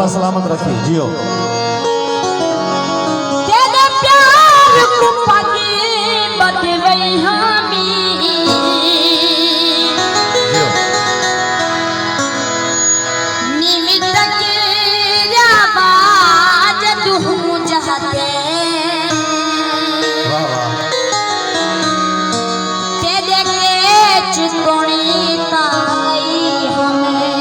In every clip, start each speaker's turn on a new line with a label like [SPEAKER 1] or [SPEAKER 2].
[SPEAKER 1] अल्लाह सलामत रखे जियो।
[SPEAKER 2] तेरे प्यार को पाके बद गई हामी
[SPEAKER 1] जियो।
[SPEAKER 2] निमित के आवाज तू चाहते
[SPEAKER 1] वाह वाह।
[SPEAKER 2] तेरे के चितौनी का गई हमें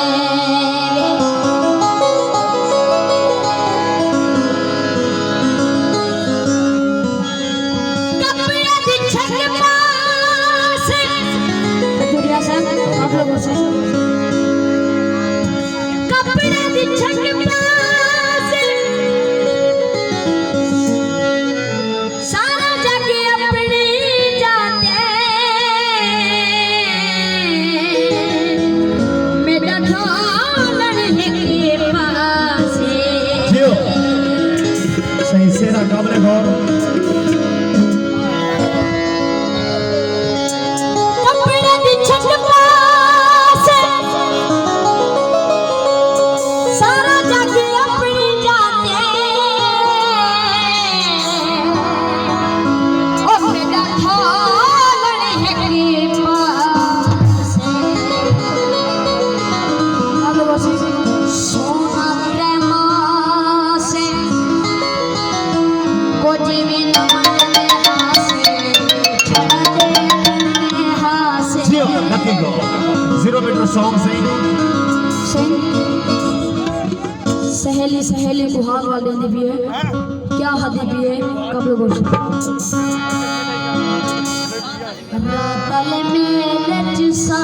[SPEAKER 2] कपड़े दिच्छक पास दुनिया से आप लोगों से कपड़े दिच्छक पास सारा जगे अपनी जाते मेरा ढोलन है के पास
[SPEAKER 1] जियो। सही सेना काबले गौर।
[SPEAKER 2] कपड़े दिच्छक पास सारा जगे अपनी जाते ओ मेरा ढोलन है के पास सोना प्रेमा से कुछ भी न मन हासे हासे
[SPEAKER 1] जियो नथिंग गो 0 मीटर सॉन्ग से
[SPEAKER 2] सहेली सहेली को हाथ वाल देने भी है क्या हदी भी है कब लोगों से रातल में लच सा